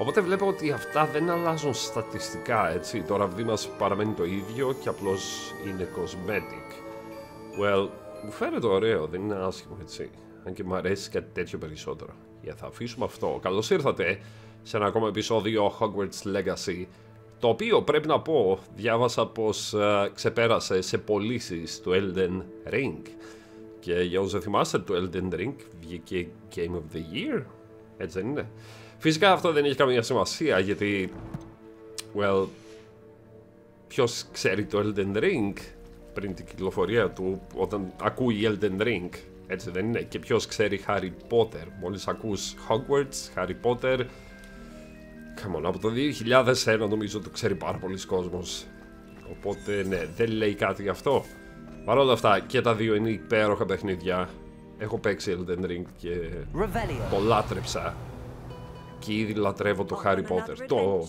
Οπότε βλέπω ότι αυτά δεν αλλάζουν στατιστικά, έτσι. Το ραβδί μας παραμένει το ίδιο και απλώς είναι cosmetic. Well, μου φαίνεται ωραίο, δεν είναι άσχημο, έτσι. Αν και μου αρέσει κάτι τέτοιο περισσότερο. Θα αφήσουμε αυτό. Καλώς ήρθατε σε ένα ακόμα επεισόδιο Hogwarts Legacy, το οποίο πρέπει να πω, διάβασα πως ξεπέρασε σε πωλήσεις του Elden Ring. Και για όσους δεν θυμάστε, το Elden Ring βγήκε Game of the Year, έτσι δεν είναι? Φυσικά αυτό δεν έχει καμία σημασία, γιατί, well, ποιος ξέρει το Elden Ring πριν την κυκλοφορία του, όταν ακούει Elden Ring, έτσι δεν είναι? Και ποιος ξέρει Harry Potter? Μόλις ακούς Hogwarts, Harry Potter, come on, από το 2001 νομίζω το ξέρει πάρα πολλοί κόσμος. Οπότε ναι, δεν λέει κάτι γι' αυτό. Παρ' όλα αυτά και τα δύο είναι υπέροχα παιχνίδια. Έχω παίξει Elden Ring και το λάτρεψα. Και ήδη λατρεύω το Harry Potter, το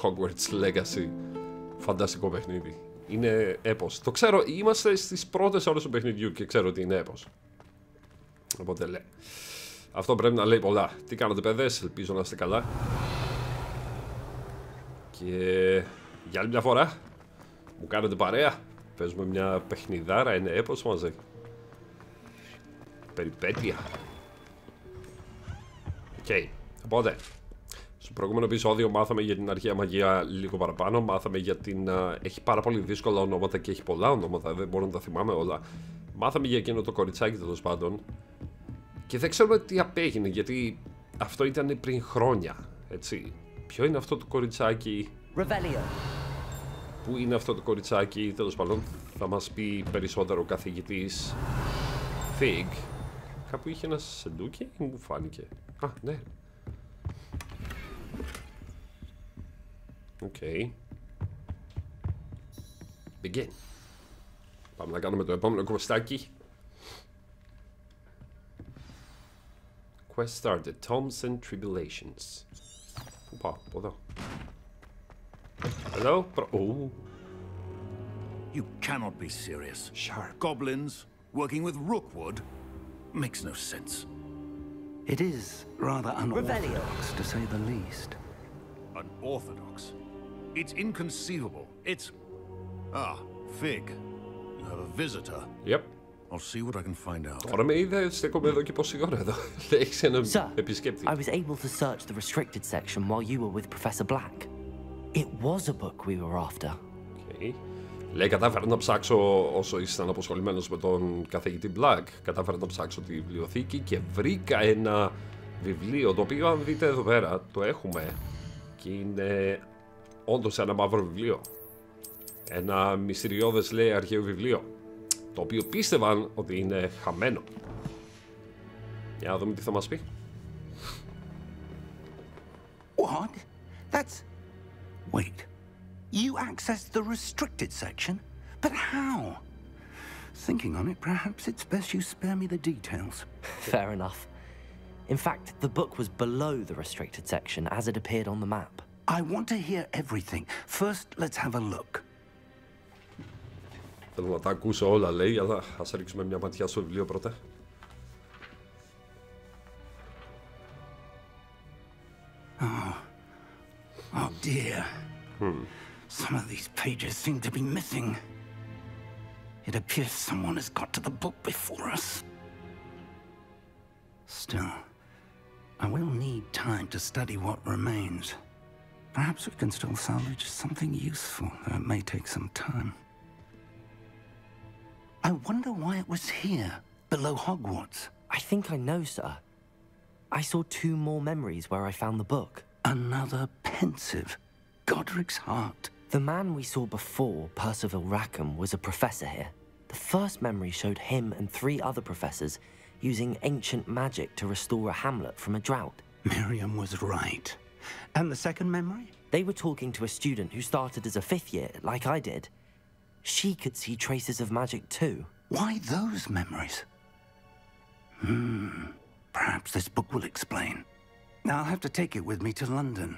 Hogwarts Legacy. Φανταστικό παιχνίδι. Είναι έπος. Το ξέρω, είμαστε στις πρώτες ώρες του παιχνιδιού και ξέρω ότι είναι έπος. Οπότε λέει. Αυτό πρέπει να λέει πολλά. Τι κάνετε παιδες, ελπίζω να είστε καλά. Και για άλλη μια φορά μου κάνετε παρέα. Παίζουμε μια παιχνιδάρα, είναι έπος μαζί. Περιπέτεια. Οκ. Οπότε, στο προηγούμενο επεισόδιο μάθαμε για την αρχαία μαγεία λίγο παραπάνω. Μάθαμε για την... έχει πάρα πολύ δύσκολα ονόματα και έχει πολλά ονόματα, δεν μπορώ να τα θυμάμαι όλα. Μάθαμε για εκείνο το κοριτσάκι τέλος πάντων. Και δεν ξέρουμε τι απέγινε, γιατί αυτό ήταν πριν χρόνια, έτσι. Ποιο είναι αυτό το κοριτσάκι? Πού είναι αυτό το κοριτσάκι? Τέλος πάντων θα μας πει περισσότερο ο καθηγητής Fig. Κάπου είχε ένα σεντούκι ή μου φάνηκε? Α, ναι. Οκ. Begin. Πάμε να κάνουμε το επόμενο κουβεστάκι. Quest started. Tomes and Tribulations. Πού πάω? Από εδώ. Hello? Oh. You cannot be serious. Sharp. Goblins working with rookwood makes no sense. It is rather unorthodox, to say the least. Unorthodox? It's inconceivable. It's... Ah, Fig. You have a visitor. Yep. I'll see what I can find out. Τώρα με είδε, στέκομαι εδώ και πόση ώρα εδώ. Έχεις έναν επισκέπτη. I was able to search the restricted section while you were with Professor Black. It was a book we were after. Okay. Λέει, κατάφερα να ψάξω όσο ήσταν αποσχολημένος με τον καθηγητή Black. Κατάφερα να ψάξω τη βιβλιοθήκη και βρήκα ένα βιβλίο, το οποίο αν δείτε εδώ πέρα το έχουμε. Και είναι όντως ένα μαύρο βιβλίο. Ένα μυστηριώδες, λέει, αρχαίο βιβλίο. Το οποίο πίστευαν ότι είναι χαμένο. Για να δούμε τι θα μας πει. What? That's... Wait. You accessed the restricted section? But how? Thinking on it, perhaps it's best you spare me the details. Fair enough. In fact, the book was below the restricted section as it appeared on the map. I want to hear everything. First, let's have a look. Θέλω να τα ακούσω όλα, λέει, αλλά ας ρίξουμε μια ματιά στο βιβλίο πρώτα. Oh dear. Some of these pages seem to be missing. It appears someone has got to the book before us. Still, I will need time to study what remains. Perhaps we can still salvage something useful, though it may take some time. I wonder why it was here, below Hogwarts. I think I know, sir. I saw 2 more memories where I found the book. Another pensive. Godric's heart. The man we saw before, Percival Rackham, was a professor here. The first memory showed him and 3 other professors using ancient magic to restore a hamlet from a drought. Miriam was right. And the second memory? They were talking to a student who started as a 5th year, like I did. She could see traces of magic too. Why those memories? Perhaps this book will explain. Now I'll have to take it with me to London.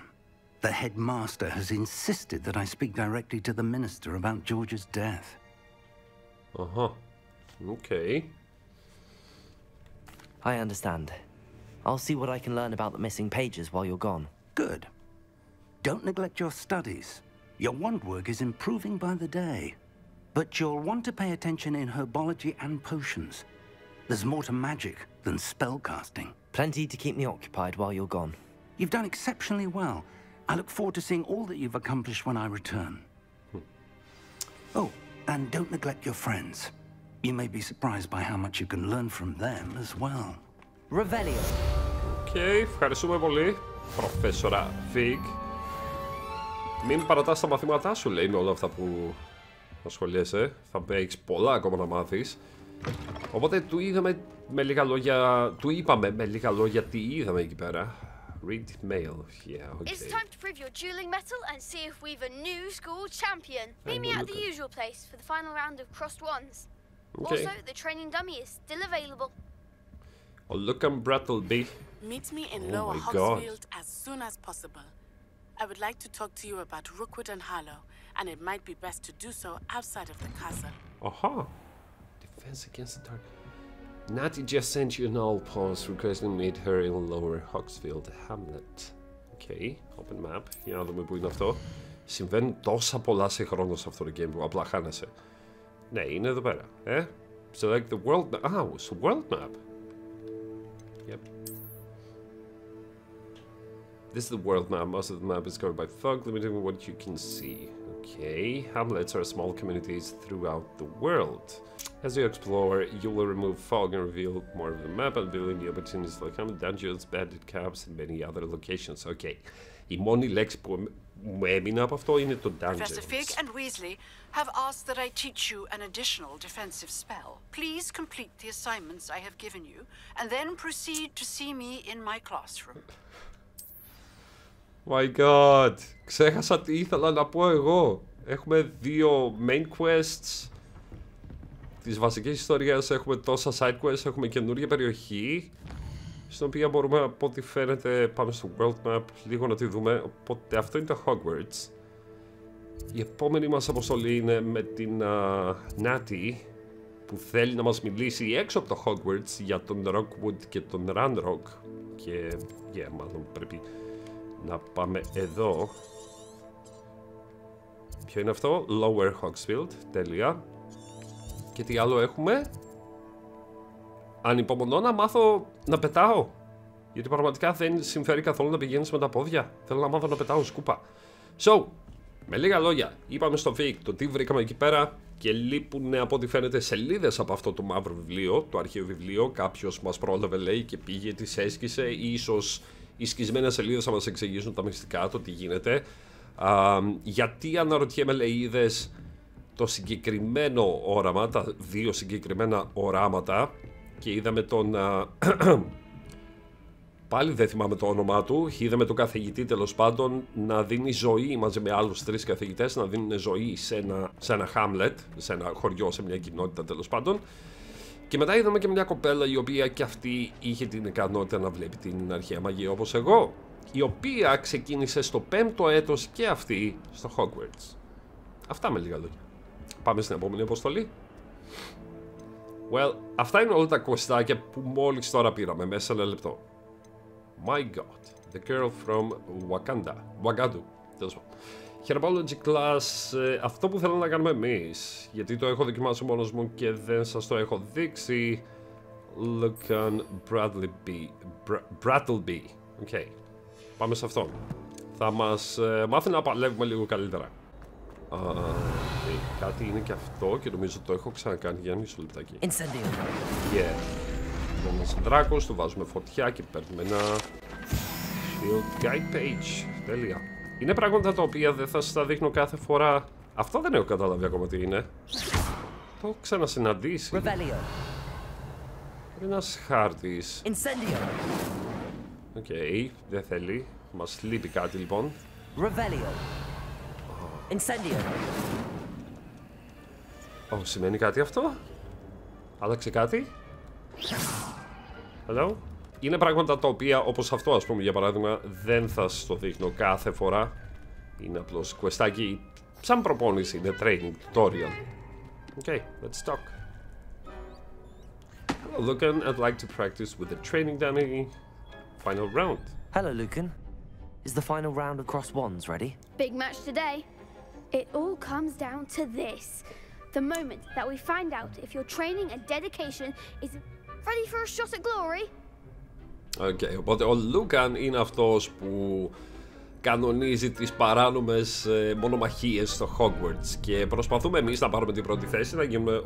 The headmaster has insisted that I speak directly to the minister about George's death. Uh-huh. Okay. I understand. I'll see what I can learn about the missing pages while you're gone. Good. don't neglect your studies. Your wand work is improving by the day. But you'll want to pay attention in herbology and potions. There's more to magic than spellcasting. Plenty to keep me occupied while you're gone. You've done exceptionally well. I look forward to seeing all that you've accomplished when I return. Oh, and don't neglect your friends. You may be surprised by how much you can learn from them as well. Revelio. Okay, ευχαριστούμε πολύ, Προφέσορα Fig. Μην παρατάς τα μαθήματά σου, λέει, είναι όλα αυτά που ασχολιέσαι. Θα έχεις πολλά ακόμα να μάθεις. Οπότε του είπαμε με λίγα λόγια τι είδαμε εκεί πέρα. Read mail. Yeah, okay. It's time to prove your dueling mettle and see if we've a new school champion. Meet me at the usual place for the final round of crossed wands. Okay. Also, the training dummy is still available. Oh, look at Brattleby. Meet me in Lower Hogsfield as soon as possible. I would like to talk to you about Rookwood and Harlow, and it might be best to do so outside of the castle. Aha! Defense against the target. Natty just sent you an all post requesting to meet her in Lower Hogsfield Hamlet. Okay, open map. Για να δούμε πού είναι αυτό. Συμβαίνουν τόσα πολλά σε χρόνο σε αυτό το game που απλά χάνεσαι. Ναι, είναι εδώ πέρα. Select the world map. Ah, it's a world map. Yep. This is the world map. Most of the map is covered by fog, limiting what you can see. Okay, hamlets are small communities throughout the world. As you explore, you will remove fog and reveal more of the map, unveiling new opportunities like dungeons, bandit camps, and many other locations. Okay, η μόνη λέξη που μου έμεινε από αυτό είναι το dungeons. Professor Fig and Weasley have asked that I teach you an additional defensive spell. Please complete the assignments I have given you, and then proceed to see me in my classroom. My god, ξέχασα τι ήθελα να πω εγώ. Έχουμε δύο main quests της βασικής ιστορίας, έχουμε τόσα side quests, έχουμε καινούργια περιοχή στην οποία μπορούμε, από ό,τι φαίνεται, πάμε στο world map λίγο να τη δούμε. Οπότε αυτό είναι το Hogwarts. Η επόμενη μας αποστολή είναι με την Natty, που θέλει να μας μιλήσει έξω από το Hogwarts για τον Rookwood και τον Ranrock. Και μάλλον πρέπει να πάμε εδώ. Ποιο είναι αυτό? Lower Hogsfield, τέλεια. Και τι άλλο έχουμε? Ανυπομονώ να μάθω να πετάω. Γιατί πραγματικά δεν συμφέρει καθόλου να πηγαίνεις με τα πόδια. Θέλω να μάθω να πετάω σκούπα. So, με λίγα λόγια, είπαμε στο Fig το τι βρήκαμε εκεί πέρα και λείπουν από ό,τι φαίνεται σελίδες από αυτό το μαύρο βιβλίο, το αρχαίο βιβλίο. Κάποιος μας πρόλαβε, λέει, και πήγε, τις έσκησε. Ίσως οι σκισμένες σελίδες θα μας εξηγήσουν τα μυστικά, το τι γίνεται. Γιατί αναρωτιέμαι, λέει, είδες το συγκεκριμένο όραμα, τα δύο συγκεκριμένα οράματα, και είδαμε τον πάλι δεν θυμάμαι το όνομά του, είδαμε τον καθηγητή τέλος πάντων να δίνει ζωή μαζί με άλλους 3 καθηγητές, να δίνουν ζωή σε ένα Hamlet, σε ένα χωριό, σε μια κοινότητα τέλος πάντων. Και μετά είδαμε και μια κοπέλα η οποία και αυτή είχε την ικανότητα να βλέπει την αρχαία μαγεία όπως εγώ, η οποία ξεκίνησε στο 5ο έτος και αυτή στο Hogwarts. Αυτά με λίγα λόγια. Πάμε στην επόμενη αποστολή. Well, αυτά είναι όλα τα questάκια που μόλις τώρα πήραμε μέσα σε ένα λεπτό. My god, the girl from Wagadu. Τέλος πάντων. Herbology class, αυτό που θέλω να κάνουμε εμείς, γιατί το έχω δοκιμάσει μόνος μου και δεν σας το έχω δείξει. Look on Brattleby. Okay. Πάμε σε αυτό. Θα μας μάθει να παλεύουμε λίγο καλύτερα. Κάτι είναι και αυτό και νομίζω το έχω ξανακάνει για μισό λεπτάκι. Incendio. Yeah. Ένας δράκος, του βάζουμε φωτιά και παίρνουμε ένα Shield Guide Page. Τέλεια. Είναι πράγματα τα οποία δεν θα σας τα δείχνω κάθε φορά. Αυτό δεν έχω καταλάβει ακόμα τι είναι. Το έχω ξανασυναντήσει. Ένας χάρτης. Incendio. Οκ, δεν θέλει. Μας λείπει κάτι λοιπόν. Revelio. Incendio. Σημαίνει κάτι αυτό? Άλλαξε κάτι? Hello? Είναι πράγματα τα οποία, όπως αυτό ας πούμε για παράδειγμα, δεν θα σας το δείχνω κάθε φορά. Είναι απλώς questάκι, σαν προπόνηση, είναι training, tutorial. Okay, let's talk. Hello Lucan, I'd like to practice with the training dummy. Final round. Hello Lucan. Is the final round of cross wands ready? Big match today. It all comes down to this. The moment that we find out if your training and dedication is ready for a shot at glory. Okay, οπότε ο Λούκαν είναι αυτός που κανονίζει τις παράνομες μονομαχίες στο Hogwarts και προσπαθούμε εμείς να πάρουμε την πρώτη θέση, να γίνουμε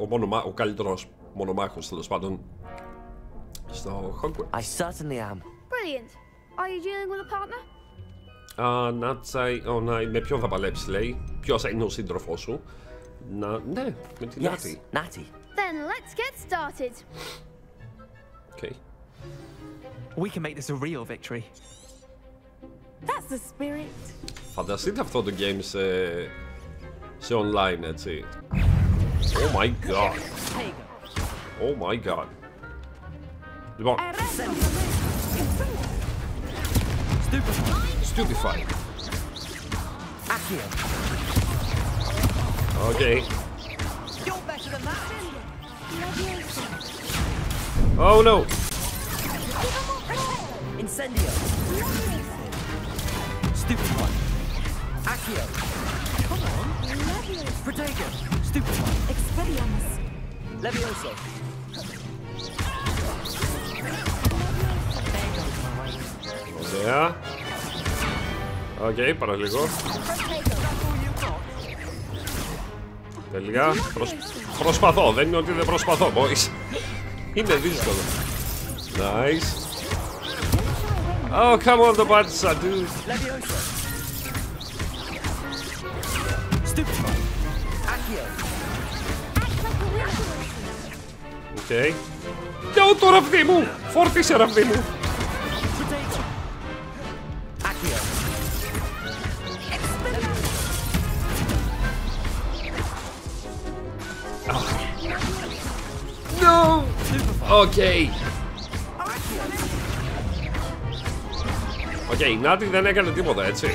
ο καλύτερος μονομάχος τέλος πάντων στο Hogwarts. I certainly am. Brilliant. Are you dealing with a partner? Με ποιον θα παλέψεις, λέει. Ποιος είναι ο σύντροφός σου? Ναι, με την Νάτι. Natty. Then let's get started. Okay. We can make this a real victory. That's the spirit. Φανταστείτε αυτό το game σε online, έτσι. Oh my god. Oh my god. Λοιπόν. Stupefy. Okay. Oh no. Incendio. Stupid one. Accio. Come on. Protego. Stupid one. Expelliarmus. Levioso. Ωραία. Οκ, παραλίγο. Τελικά προσπαθώ, δεν είναι ότι δεν προσπαθώ, boys. Είναι δύσκολο. Nice. Oh, come on, the Batsa, dude. Οκ. Γιω, το ραβδί μου! Φόρτισε ραβδί μου! No! Οκ. Οκ, η Νάτι δεν έκανε τίποτα, έτσι.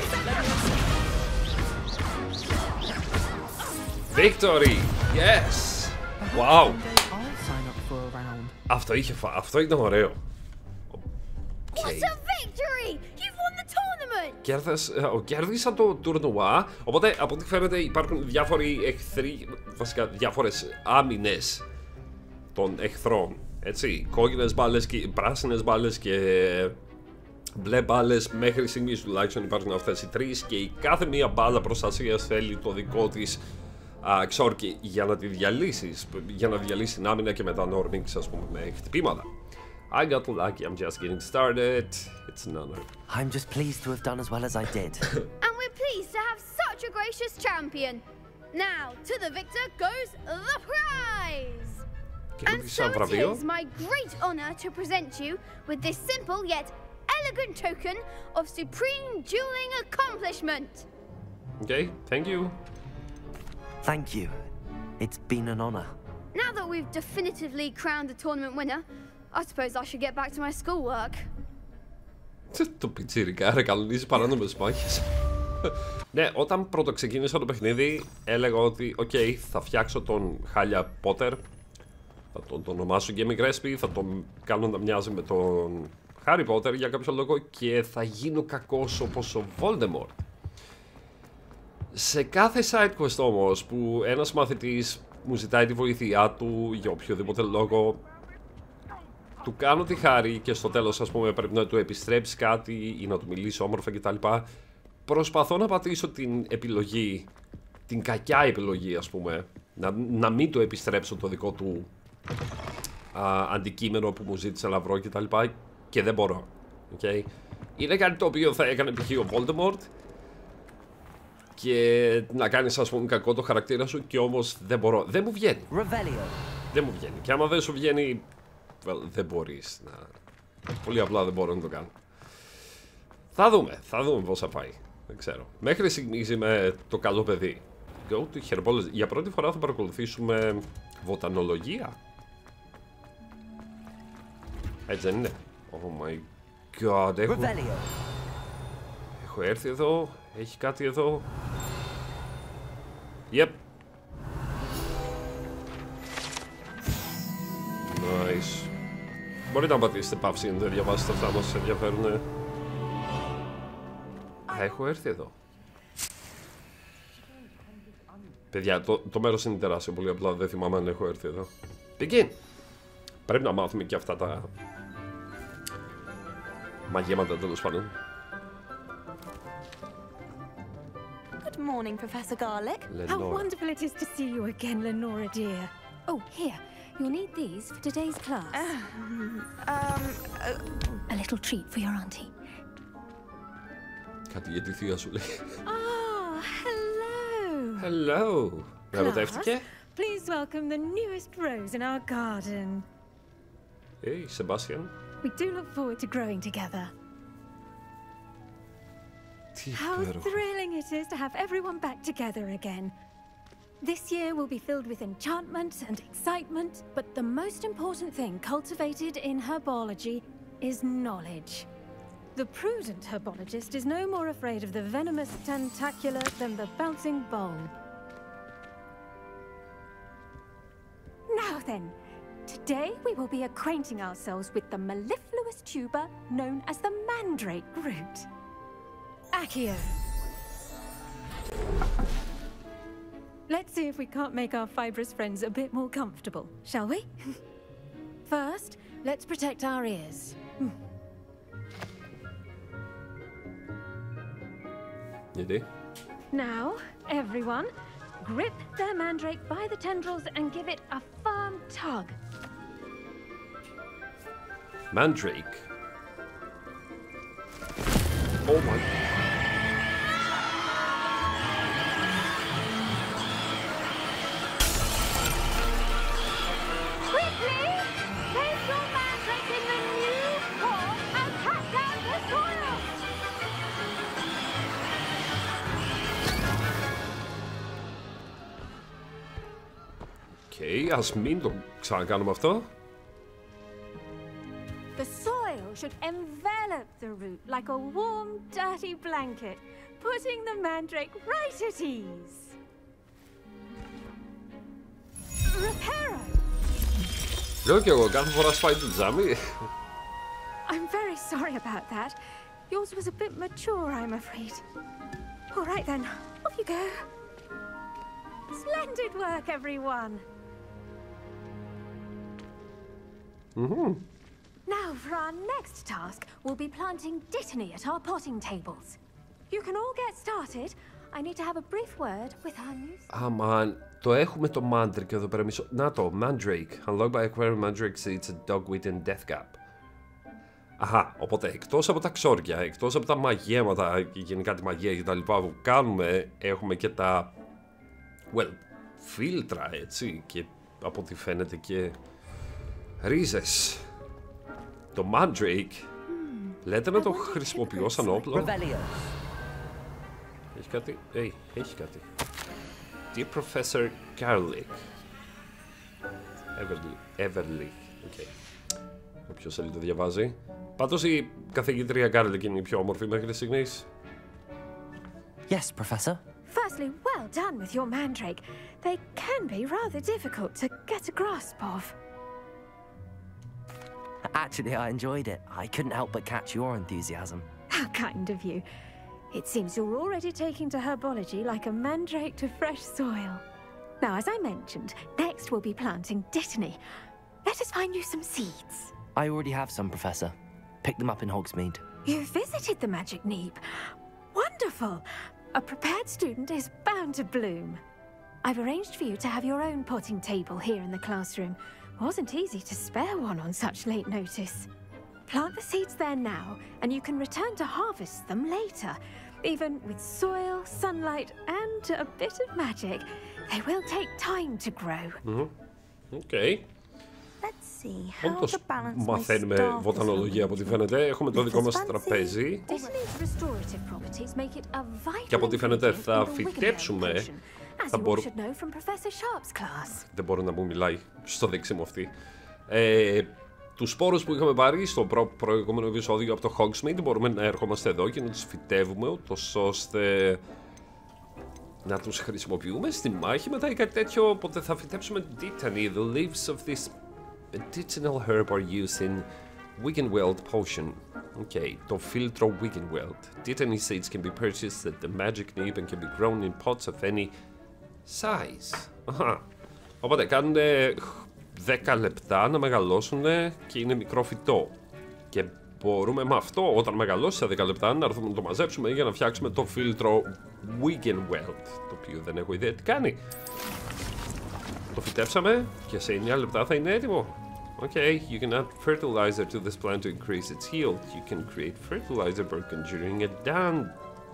Victory! Yes! Wow! Αυτό ήταν ωραίο. What a victory! You've won the tournament! Κέρδισα το τουρνουά, οπότε από ό,τι φαίνεται υπάρχουν διάφοροι εχθροί, βασικά διάφορες άμυνες των εχθρών, έτσι. Κόκκινες μπάλες και πράσινες μπάλες και μπλε μπάλες, μέχρι στιγμής τουλάχιστον υπάρχουν αυτές οι τρεις και η κάθε μία μπάλα προστασίας θέλει το δικό της ξόρκι για να τη διαλύσεις, για να διαλύσει την άμυνα και μετά να ορμήξεις, ας πούμε, με χτυπήματα. I got lucky, I'm just getting started. It's an honor. I'm just pleased to have done as well as I did. And we're pleased to have such a gracious champion. Now, to the victor goes the prize! And so it is my great honor to present you with this simple yet elegant token of supreme dueling accomplishment. Okay, thank you. Thank you. It's been an honor. Now that we've definitively crowned the tournament winner, I suppose I should get back to my schoolwork. Το πιτσίρικα, ρε, κανονίζει παράνομες μάχες. Ναι, όταν πρώτο ξεκίνησα το παιχνίδι, έλεγα ότι θα φτιάξω τον χάλια Potter. Θα τον ονομάσω GamingRecipe, θα τον κάνω να μοιάζει με τον Harry Potter για κάποιο λόγο και θα γίνω κακός όπως ο Voldemort. Σε κάθε side quest όμως που ένας μαθητής μου ζητάει τη βοήθειά του για οποιοδήποτε λόγο, του κάνω τη χάρη και στο τέλος, ας πούμε, πρέπει να του επιστρέψει κάτι ή να του μιλήσει όμορφα κτλ. Προσπαθώ να πατήσω την επιλογή, την κακιά επιλογή, ας πούμε, να μην του επιστρέψω το δικό του αντικείμενο που μου ζήτησε να βρω κτλ. Και δεν μπορώ. Okay. Είναι κάτι το οποίο θα έκανε π.χ. ο Voldemort και να κάνεις, ας πούμε, κακό το χαρακτήρα σου και όμως δεν μπορώ. Δεν μου βγαίνει. Δεν μου βγαίνει. Και άμα δεν σου βγαίνει, δεν μπορείς να... Πολύ απλά δεν μπορώ να το κάνω. Θα δούμε πώς θα πάει. Δεν ξέρω. Μέχρι στιγμής είμαι το καλό παιδί. Go to herbology. Για πρώτη φορά θα παρακολουθήσουμε βοτανολογία. Έτσι δεν είναι? Oh my god. Έχω έρθει εδώ. Έχει κάτι εδώ. Yep. Nice. Μπορείτε να πατήσετε παύση να διαβάσετε αυτά μας ενδιαφέρουνε. Έχω έρθει εδώ. Παιδιά, το μέρος είναι τεράστιο, πολύ απλά δεν θυμάμαι αν έχω έρθει εδώ. Begin! Πρέπει να μάθουμε και αυτά τα μαγέματα, τέλος πάντων. Good morning, Professor Garlic. Lenora. How wonderful it is to see you again, Lenora dear. Oh, here, you'll need these for today's class. A little treat for your auntie. Κάτι για τη θεία σου λέει. Ah, hello. Hello. Ερωτεύτηκε. Please welcome the newest rose in our garden. Hey, Sebastian. We do look forward to growing together. How thrilling it is to have everyone back together again. This year will be filled with enchantment and excitement, but the most important thing cultivated in herbology is knowledge. The prudent herbologist is no more afraid of the venomous tentacular than the bouncing bowl. Now then, today we will be acquainting ourselves with the mellifluous tuber known as the mandrake root. Accio. Let's see if we can't make our fibrous friends a bit more comfortable, shall we? First, let's protect our ears. Now, everyone, grip their mandrake by the tendrils and give it a firm tug. Mandrake. Oh my. Quickly! Place your mandrake in the new pot and cut down the soil! Okay, ας μην το ξανακάνουμε αυτό. The soil should envelop the root like a warm, dirty blanket, putting the mandrake right at ease. Reparo! Λέω κι εγώ, κάθε φορά σπάει το τζάμι. I'm very sorry about that. Yours was a bit mature, I'm afraid. All right then, off you go. Splendid work, everyone. Now for our next task, we'll be planting dittany at our potting tables. You can all get started. I need to have a brief word with our new... Αμάν, το έχουμε το mandrake εδώ πέρα μισό. Να το, mandrake. Unlocked by acquiring mandrake seeds at dogweed and death gap. Αχα, οπότε εκτός από τα ξόρια, εκτός από τα μαγέματα και γενικά τη μαγεία και τα λοιπά που κάνουμε, έχουμε και τα, φίλτρα, έτσι, και από ό,τι φαίνεται και ρίζες. Το mandrake, λέτε να το χρησιμοποιώ σαν όπλο. Έχει κάτι, έχει κάτι. Dear Professor Garlic. Everly, okay. Όποιος θέλει το διαβάζει. Πάντως η καθηγήτρια Garlic είναι η πιο όμορφη μέχρι στιγμής. Yes, Professor. Firstly, well done with your mandrake. They can be rather difficult to get a grasp of. Actually, I enjoyed it. I couldn't help but catch your enthusiasm. How kind of you. It seems you're already taking to herbology like a mandrake to fresh soil. Now, as I mentioned, next we'll be planting dittany. Let us find you some seeds. I already have some, Professor. Picked them up in Hogsmeade. You visited the Magic Neep. Wonderful. A prepared student is bound to bloom. I've arranged for you to have your own potting table here in the classroom. Wasn't easy to spare one on such late notice. Plant the seeds there now, and you can return to harvest them later. Even with soil, sunlight, and a bit of magic, they will take time to grow. Okay. Let's see how Όντως to balance my μαθαίνουμε staff βοτανολογία από ό,τι φαίνεται. Έχουμε το δικό μας τραπέζι. Και από ό,τι φαίνεται θα φυτέψουμε. Θα μπορώ... Δεν μπορώ να μου μιλάει στο δεξί μου αυτή. Τους σπόρους που είχαμε πάρει στο προηγούμενο επεισόδιο από το Hogsmeade μπορούμε να ερχόμαστε εδώ και να τους φυτεύουμε, ούτως ώστε να τους χρησιμοποιούμε στη μάχη μετά ή κάτι τέτοιο. Οπότε θα φυτέψουμε dittany. The leaves of this medicinal herb are used in Weaken Weld Potion. Okay, το φίλτρο Weaken Weld. Titany seeds can be purchased at the magic nib and can be grown in pots of any size. Αχα. Οπότε κάνουν 10 λεπτά να μεγαλώσουν και είναι μικρό φυτό. Και μπορούμε με αυτό, όταν μεγαλώσει σε 10 λεπτά, να έρθουμε να το μαζέψουμε για να φτιάξουμε το φίλτρο Weaken Weld. Το οποίο δεν έχω ιδέα τι κάνει. Το φυτέψαμε και σε 9 λεπτά θα είναι έτοιμο. Okay, you can add fertilizer to this plant to increase its yield. You can create fertilizer by conjuring a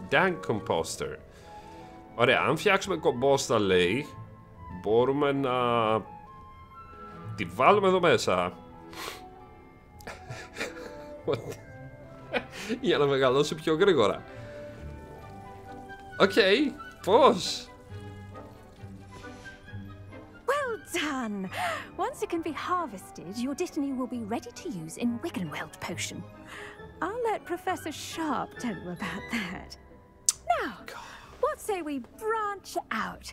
dank composter. Ωραία, αν φτιάξουμε κομπόστα, λέει, μπορούμε να τη βάλουμε εδώ μέσα. Για να μεγαλώσει πιο γρήγορα. Okay, πώς? Done! Once it can be harvested, your Dittany will be ready to use in Wiggenweld potion. I'll let Professor Sharp tell you about that. Now, what say we branch out?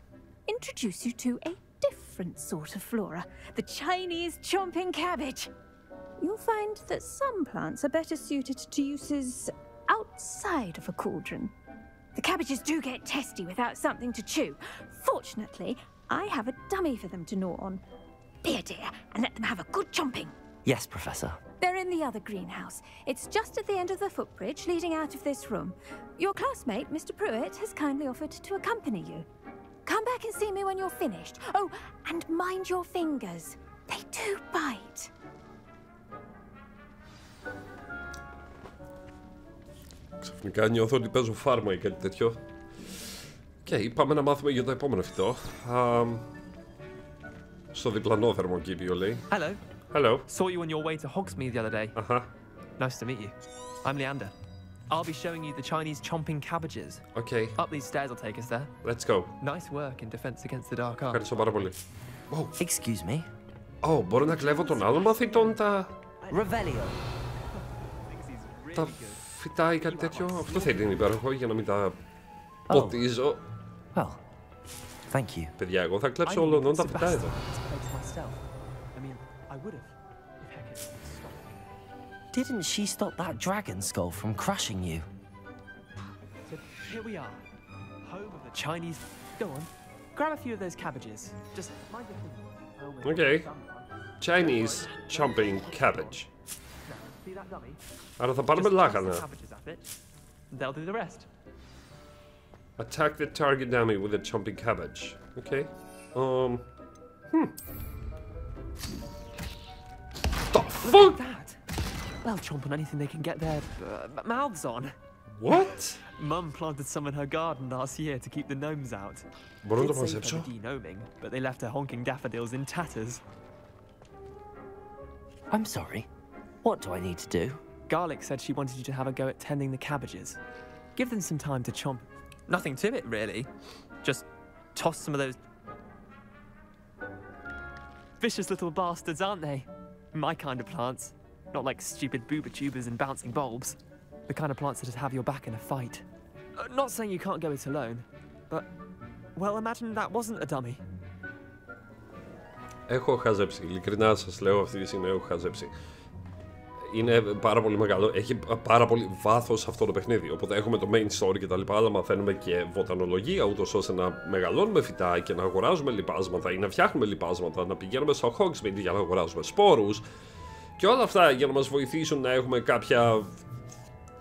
Introduce you to a different sort of flora, the Chinese chomping cabbage. You'll find that some plants are better suited to uses outside of a cauldron. The cabbages do get testy without something to chew. Fortunately, I have a dummy for them to gnaw on. Be a dear and let them have a good chomping. Yes, Professor. They're in the other greenhouse. It's just at the end of the footbridge leading out of this room. Your classmate, Mr. Pruitt, has kindly offered to accompany you. Come back and see me when you're finished. Oh, and mind your fingers. They do bite. Ξαφνικά νιώθω ότι παίζω φάρμα ή κάτι τέτοιο. Και πάμε να μάθουμε για το επόμενο φυτό. Στο διπλανό θερμοκήπιο, λέει. Hello. Hello. Saw you on your way to Hogsmeade the other day. Uh-huh. Nice to meet you. I'm Leander. I'll be showing you the Chinese chomping cabbages. Okay. Up these stairs will take us there. Let's go. Nice work in defense against the dark arts. Ευχαριστώ πάρα πολύ. Oh, excuse me. Oh, μπορώ να κλέβω των άλλων μαθητών τα... Revelio. Τα φυτά ή κάτι τέτοιο. Αυτό θα είναι υπέροχο για να μην τα ποτίζω. Well, thank you. Παιδιά, εγώ θα κλέψω όλων τα φυτά εδώ. Didn't she stop that dragon skull from crushing you? So here we are, home of the Chinese. Go on, grab a few of those cabbages. Just mind your fingers. Okay. Chinese chomping cabbage. See that dummy? Άρα θα πάρουμε λάχανα. They'll do the rest. Attack the target dummy with a chomping cabbage. Okay. The fuck? That? They'll chomp on anything they can get their mouths on. What? Mum planted some in her garden last year to keep the gnomes out. Μπορώ να το It's safe μαζέψω? for de-gnoming, but they left her honking daffodils in tatters. I'm sorry. What do I need to do? Garlic said she wanted you to have a go at tending the cabbages. Give them some time to chomp. Nothing to it, really. Just toss some of those vicious little bastards, aren't they? My kind of plants. Not like stupid booba tubers and bouncing bulbs. The kind of plants that have your back in a fight. Not saying you can't go it alone, but, well, imagine that wasn't a dummy. Έχω χαζέψει, ειλικρινά σας λέω αυτή τη στιγμή έχω χαζέψει. Είναι πάρα πολύ μεγάλο, έχει πάρα πολύ βάθος αυτό το παιχνίδι. Οπότε έχουμε το main story κτλ. Αλλά μαθαίνουμε και βοτανολογία, ούτως ώστε να μεγαλώνουμε φυτά και να αγοράζουμε λιπάσματα ή να φτιάχνουμε λιπάσματα, να πηγαίνουμε στο Hogsmeade για να αγοράζουμε σπόρους. Και όλα αυτά για να μας βοηθήσουν να έχουμε κάποια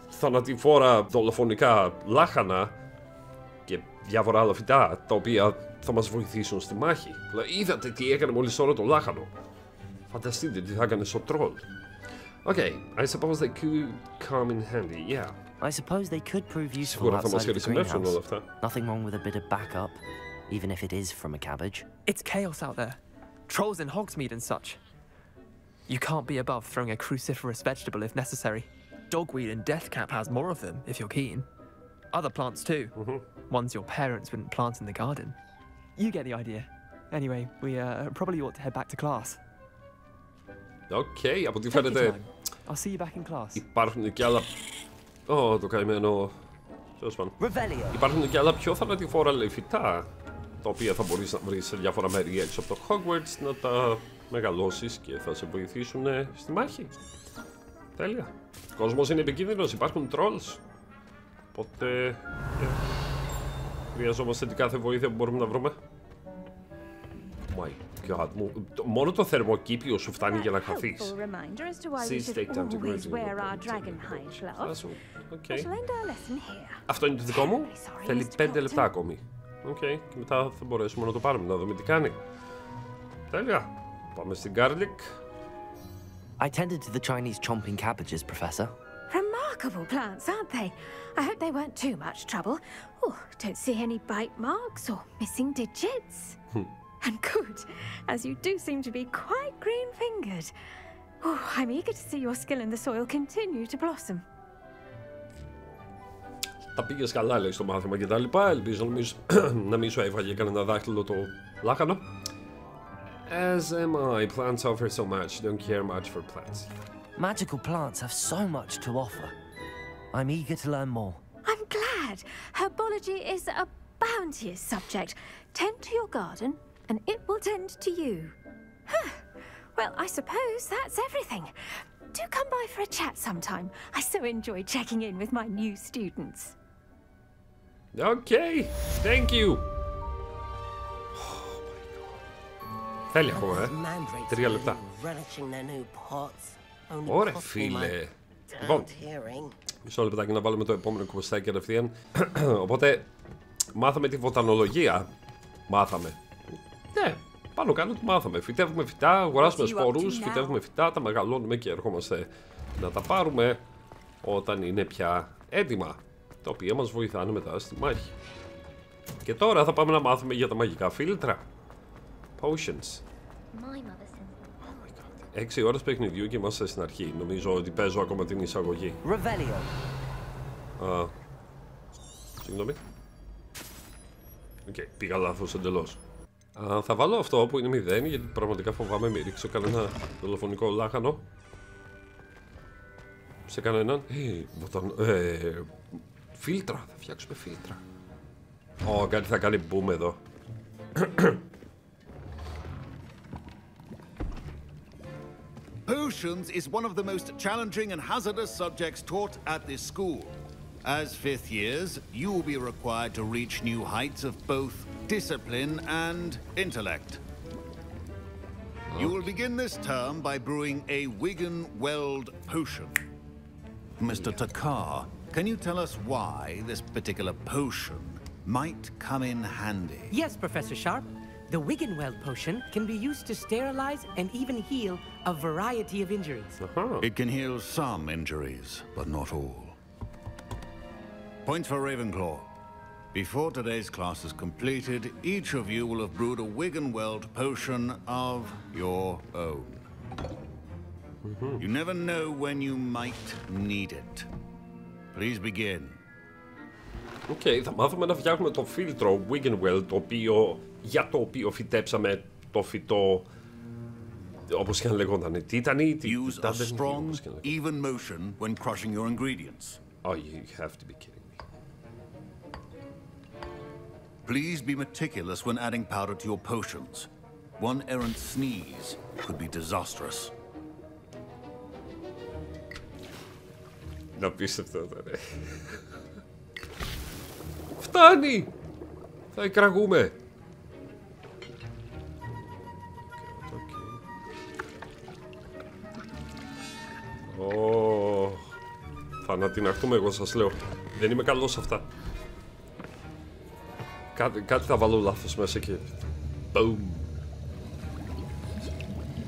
θανατηφόρα δολοφονικά λάχανα και διάφορα άλλα φυτά τα οποία θα μας βοηθήσουν στη μάχη. Δηλαδή, είδατε τι έκανε μόλις τώρα το λάχανο. Φανταστείτε τι θα έκανε στο τρόλ. Okay, I suppose they could come in handy, yeah. I suppose they could prove useful outside of the greenhouse. Nothing wrong with a bit of backup, even if it is from a cabbage. It's chaos out there. Trolls in Hogsmeade and such. You can't be above throwing a cruciferous vegetable if necessary. Dogweed and deathcap has more of them, if you're keen. Other plants too. Ones your parents wouldn't plant in the garden. You get the idea. Anyway, we probably ought to head back to class. Okay, από ό,τι φαίνεται I'll see you back in class. υπάρχουν και άλλα... το καημένο... Υπάρχουν και άλλα πιο θανατηφόρα λέει φυτά, τα οποία θα μπορείς να βρεις σε διάφορα μέρη έξω από το Hogwarts, να τα μεγαλώσεις και θα σε βοηθήσουν στη μάχη. Τέλεια. Ο κόσμος είναι επικίνδυνος, υπάρχουν trolls. Οπότε χρειαζόμαστε την κάθε βοήθεια που μπορούμε να βρούμε. Oh my god, μόνο το θερμοκήπιο σου φτάνει για να χαθείς. Αυτό είναι το δικό μου. Θέλει 5 λεπτά ακόμη. Και μετά θα μπορέσουμε να το πάρουμε, να δούμε τι κάνει. Τέλεια. Πάμε στην garlic. I tended to the Chinese chomping cabbages, Professor. Remarkable plants, aren't they? I hope they weren't too much trouble. Oh, don't see any bite marks or missing digits. And good, as you do seem to be quite green-fingered. Oh, I'm eager to see your skill in the soil continue to blossom. Τα πήγες καλά, λέει, στο μάθημα και τα λοιπά. Ελπίζω να μην σου έβγαλε κανένα δάχτυλο το λάχανο. As am I. Plants offer so much. Don't care much for plants. Magical plants have so much to offer. I'm eager to learn more. I'm glad. Herbology is a bounteous subject. Tend to your garden, and it will tend to you. Well, I suppose that's everything. Do come by for a chat sometime. I so enjoy checking in with my new students. Okay, thank you. Θέλει ακόμα, 3 λεπτά. Ωραία, φίλε. Λοιπόν, μισό λεπτάκι να βάλουμε το επόμενο κουμπιστάκι κατευθείαν. Οπότε, μάθαμε τη βοτανολογία. Μάθαμε. Ναι, πάνω κάτω τι μάθαμε. Φυτεύουμε φυτά, αγοράσουμε σπορούς, φυτεύουμε φυτά, τα μεγαλώνουμε και ερχόμαστε να τα πάρουμε όταν είναι πια έτοιμα. Τα οποία μας βοηθάνε μετά στη μάχη. Και τώρα θα πάμε να μάθουμε για τα μαγικά φίλτρα. Potions. 6 ώρες παιχνιδιού και είμαστε στην αρχή. Νομίζω ότι παίζω ακόμα την εισαγωγή. Συγγνώμη. Πήγα λάθος εντελώς. Θα βάλω αυτό που είναι 0, γιατί πραγματικά φοβάμαι μην ρίξω κανένα δολοφονικό λάχανο σε κανέναν. Φίλτρα, θα φτιάξουμε φίλτρα. Κάτι θα κάνει boom εδώ. Potions is one of the most challenging and hazardous subjects taught at this school. As 5th years, you will be required to reach new heights of both discipline and intellect. You will begin this term by brewing a Wiggenweld potion. Mr. Takar, can you tell us why this particular potion might come in handy? Yes, Professor Sharp. The Wiggenweld potion can be used to sterilize and even heal a variety of injuries. It can heal some injuries, but not all. Point for Ravenclaw. Before today's class is completed, each of you will have brewed a Wiggenweld potion of your own. You never know when you might need it. Please begin. Θα μάθουμε να φτιάχνουμε το φίλτρο Wiggenweld, για το οποίο φυτέψαμε το φυτό, όπως και αν λεγόταν. Τι ήταν ή τι Use a strong, even motion when crushing your ingredients. Oh, you have to be kidding me. Please be meticulous when adding powder to your potions. One errant sneeze could be disastrous. Να πεις αυτό τώρα. Φτάνει! Θα εκραγούμε. Θα ανατιναχτούμε, εγώ σας λέω. Δεν είμαι καλός σε αυτά. Κάτι θα βάλω λάθος μέσα και... Boom.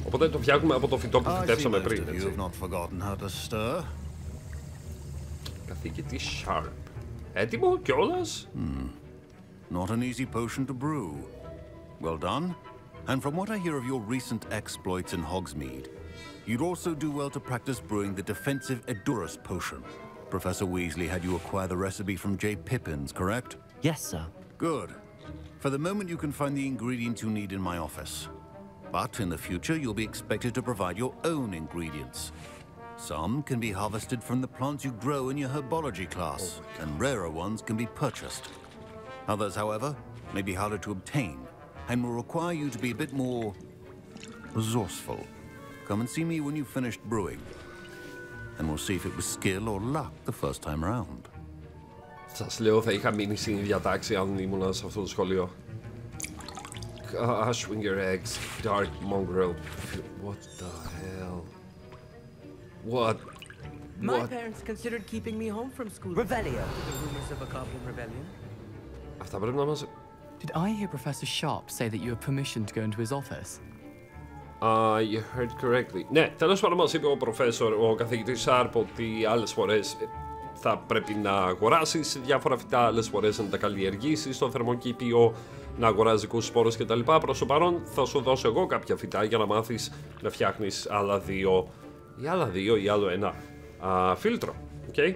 Οπότε το φτιάχνουμε από το φυτό που φυτέψαμε πριν, έτσι. Καθηγητή Sharp. Έτοιμο κιόλας? Not an easy potion to brew. Well done. And from what I hear of your recent exploits in Hogsmeade, you'd also do well to practice brewing the defensive Edurus potion. Professor Weasley had you acquire the recipe from J. Pippin's, correct? Yes, sir. Good. For the moment, you can find the ingredients you need in my office. But in the future, you'll be expected to provide your own ingredients. Some can be harvested from the plants you grow in your herbology class, and rarer ones can be purchased. Others, however, may be harder to obtain, and will require you to be a bit more resourceful. Come and see me when you've finished brewing. and we'll see if it was skill or luck the first time round. Σας λέω, θα είχα μείνει στην ίδια τάξη αν ήμουν σε αυτό το σχολείο. Gosh, wing your eggs, dark mongrel. What the hell? What? My parents considered keeping me home from school. Revelio. The rumors of a goblin rebellion. Αυτά πρέπει να μας... Did I hear Professor Sharp say that you have permission to go into his office? You heard correctly. Ναι, τέλος πάντων μας είπε ο καθηγητής Sharp ότι άλλες φορές θα πρέπει να αγοράσεις διάφορα φυτά, άλλες φορές να τα καλλιεργήσεις στο θερμοκήπιο, να αγοράζεις δικούς σπόρους κτλ. Προς το παρόν θα σου δώσω εγώ κάποια φυτά για να μάθεις να φτιάχνεις άλλα δύο ή άλλο ένα φίλτρο. Okay?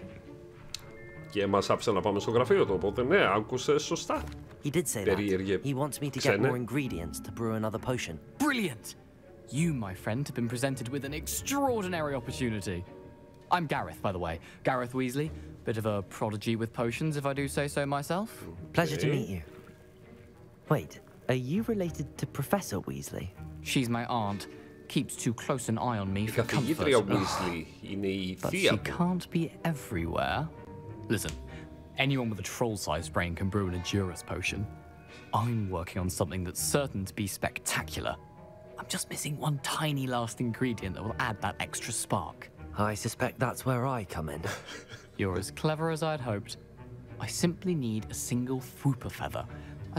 Και μας άφησε να πάμε στο γραφείο του, οπότε ναι, άκουσες σωστά. He did say that. He wants me to get more ingredients to brew another potion. Brilliant! You, my friend, have been presented with an extraordinary opportunity. I'm Gareth, by the way. Gareth Weasley. Bit of a prodigy with potions, if I do say so myself. Pleasure to meet you. Wait, are you related to Professor Weasley? She's my aunt. Keeps too close an eye on me for comfort. But she can't be everywhere. Listen, anyone with a troll-sized brain can brew an Endurus potion. I'm working on something that's certain to be spectacular. I'm just missing one tiny last ingredient that will add that extra spark. I suspect that's where I come in. You're as clever as I'd hoped. I simply need a single Fwooper feather.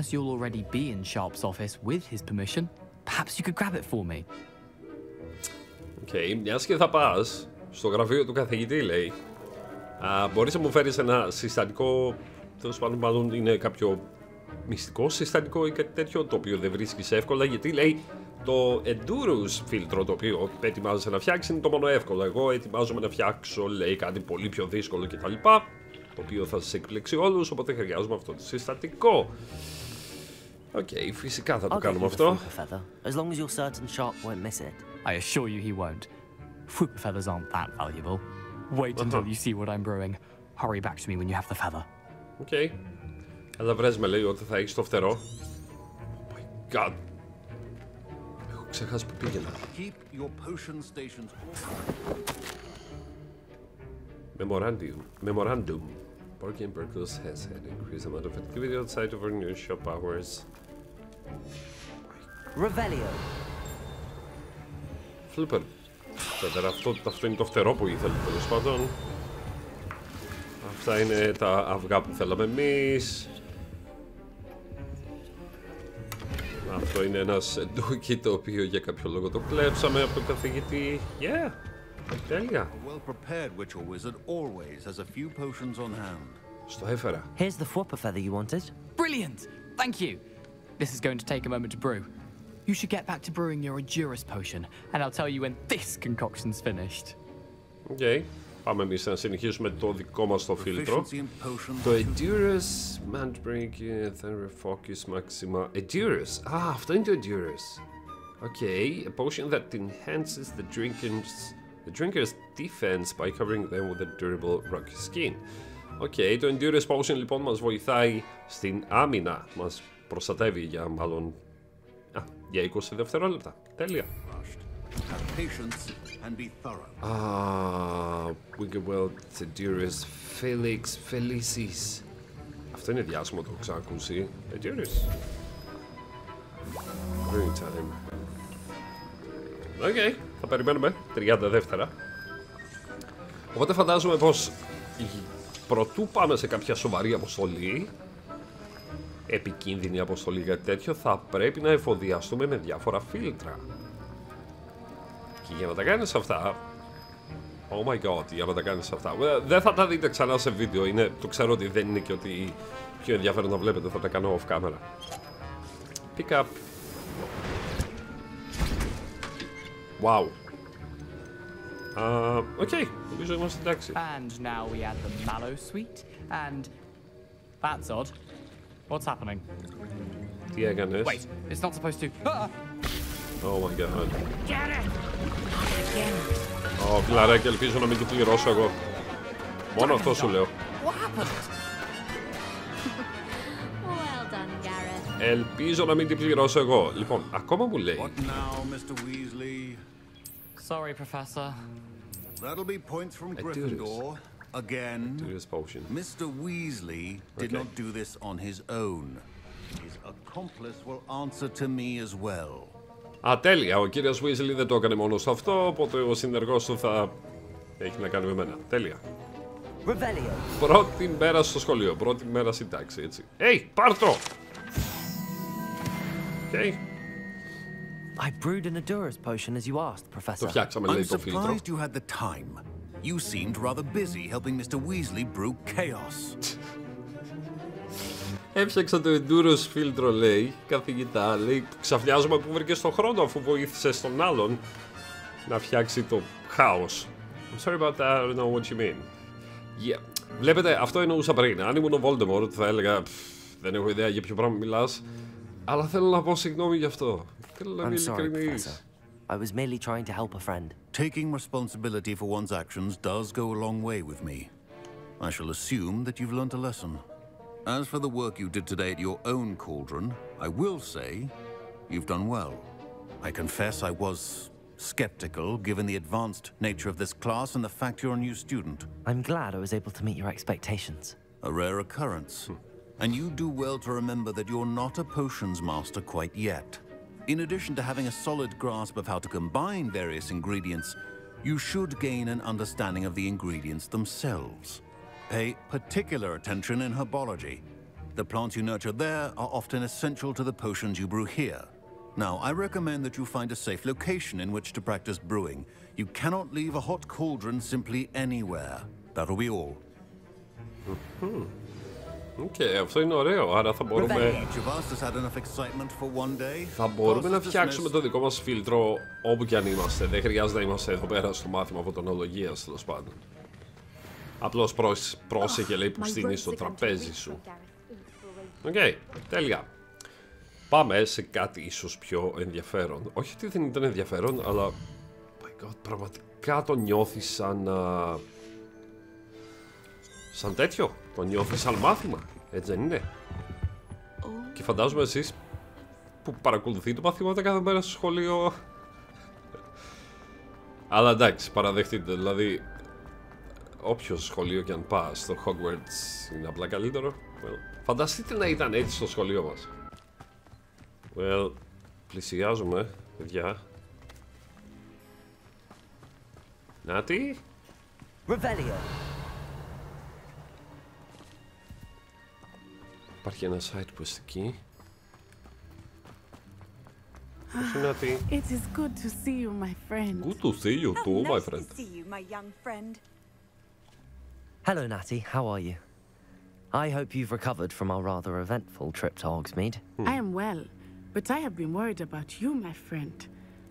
As you'll already be in Sharp's office with his permission, perhaps you could grab it for me. Okay, μιας και θα πας στο γραφείο του καθηγητή, λέει, μπορείς να μου φέρεις ένα συστατικό, τέλος πάντων μάλλον είναι κάποιο μυστικό συστατικό ή κάτι τέτοιο, το οποίο δεν βρίσκεις εύκολα, γιατί λέει το Endurus φίλτρο το οποίο ετοιμάζεσαι να φτιάξει είναι το μόνο εύκολο. Εγώ ετοιμάζομαι να φτιάξω, λέει, κάτι πολύ πιο δύσκολο κτλ. Το οποίο θα σας εκπλήξει όλους, οπότε χρειάζομαι αυτό το συστατικό. Οκ, φυσικά θα το κάνουμε αυτό. As long as you're certain Sharp won't miss it. I assure you he won't. Fwooper feathers aren't that valuable. Wait until you see what I'm brewing. Hurry back to me when you have the feather. Οκ. Αλλά βρες με, λέει, ότι θα έχεις το φτερό. Oh my god. Έχω ξεχάσει που πήγαινα. Keep your potion stations. Memorandum. Bargain Burgos has had increased amount of activity outside of our new shop hours. Revelio. Flipper. Αυτό είναι το φτερό που ήθελε, τέλος πάντων. Αυτά είναι τα αυγά που θέλαμε εμείς. Αυτό είναι ένα σεντούκι το οποίο για κάποιο λόγο το κλέψαμε από τον καθηγητή. Yeah! Τέλεια. Στο έφερα. Here's the Fwooper feather you wanted. Brilliant! Thank you! This is going to take a moment to brew. You should get back to brewing your Endurus potion, and I'll tell you when this concoction's finished. Okay. Πάμε εμείς να συνεχίσουμε το δικό μας το φίλτρο. Το Endurus, Mandbrink, Thunder Focus, Maxima. Endurus! Αυτό είναι το Endurus. Okay, a potion that enhances the drinker's defense by covering them with a durable rocky skin. Okay, το Endurus potion λοιπόν μας βοηθάει στην άμυνα. Μας προστατεύει για μάλλον... για 20 δευτερόλεπτα. Τέλεια. Wigglewell, Endurus, Felix, Felicis. Αυτό είναι διάσημο, το έχω ξανακούσει. Endurus. Green time. Οκ, θα περιμένουμε 30 δεύτερα. Οπότε φαντάζομαι πως προτού πάμε σε κάποια σοβαρή αποστολή, επικίνδυνη αποστολή, κάτι τέτοιο, θα πρέπει να εφοδιαστούμε με διάφορα φίλτρα. Και για να τα κάνεις αυτά, oh my god, για να τα κάνεις αυτά, δεν θα τα δείτε ξανά σε βίντεο, είναι, το ξέρω ότι δεν είναι και ότι πιο ενδιαφέρον να βλέπετε, θα τα κάνω off camera. Pick up. Wow. Okay, νομίζω είμαστε εντάξει. And now we add the mallow sweet, and that's odd. What's happening? Τι έκανες? Wait, it's not supposed to. Oh my god. Φιλαράκι, ελπίζω να μην την πληρώσω εγώ. Μόνο αυτό σου λέω. Ελπίζω να μην την πληρώσω εγώ. Λοιπόν, ακόμα μου λέει. Sorry, Professor. That'll be points from Gryffindor. Again, Mr. Weasley did not do this on his own. His accomplice will answer to me as well. Α, τέλεια. Ο κύριος Weasley δεν το έκανε μόνο σε αυτό, οπότε ο συνεργός του θα έχει να κάνει με εμένα. Τέλεια. Πρώτη μέρα στο σχολείο, πρώτη μέρα στην τάξη, έτσι. Πάρ' το! Okay. I brewed an Endurance potion as you asked, Professor. Το φτιάξαμε, λέει, το φίλτρο. I'm surprised you had the time. You seemed rather busy helping Mr. Weasley brew chaos. Έφτιαξα το Endurance φίλτρο, λέει, καθηγητά. Λέει, ξαφνιάζομαι που βρήκες τον χρόνο αφού βοήθησες τον άλλον να φτιάξει το χάος. I'm sorry about that, I don't know what you mean. Yeah. Βλέπετε, αυτό εννοούσα πριν. Αν ήμουν ο Voldemort θα έλεγα δεν έχω ιδέα για ποιο πράγμα μιλάς, αλλά θέλω να πω συγγνώμη γι' αυτό. Θέλω να είμαι ειλικρινής. I was merely trying to help a friend. Taking responsibility for one's actions does go a long way with me. I shall assume that you've learnt a lesson. As for the work you did today at your own cauldron, I will say you've done well. I confess I was skeptical given the advanced nature of this class and the fact you're a new student. I'm glad I was able to meet your expectations. A rare occurrence. And you do well to remember that you're not a potions master quite yet. In addition to having a solid grasp of how to combine various ingredients, you should gain an understanding of the ingredients themselves. Pay particular attention in herbology. The plants you nurture there are often essential to the potions you brew here. Now, I recommend that you find a safe location in which to practice brewing. You cannot leave a hot cauldron simply anywhere. That'll be all. Αυτό είναι ωραίο, άρα θα μπορούμε να φτιάξουμε το δικό μας φίλτρο όπου και αν είμαστε. Δεν χρειάζεται να είμαστε εδώ πέρα στο μάθημα φωτονολογίας, τέλος πάντων. Απλώς πρόσεχε, λέει, που στείνεις στο τραπέζι σου. Τέλεια. Πάμε σε κάτι ίσως πιο ενδιαφέρον. Όχι ότι δεν ήταν ενδιαφέρον, αλλά my God, πραγματικά το νιώθεις σαν τέτοιο. Το νιώθεις σαν μάθημα, έτσι δεν είναι? Και φαντάζομαι εσείς που παρακολουθείτε μαθήματα κάθε μέρα στο σχολείο. Αλλά εντάξει, παραδεχτείτε, δηλαδή όποιο σχολείο και αν πας, το Hogwarts είναι απλά καλύτερο. Φανταστείτε να ήταν έτσι στο σχολείο μας. Πλησιάζουμε, παιδιά. Νάτι. Υπάρχει ένα site που είναι εκεί. It is good to see you, my friend. Good to see you too, my friend. Nice to see you, my young friend. Hello, Natty. How are you? I hope you've recovered from our rather eventful trip to Hogsmeade. I am well, but I have been worried about you, my friend.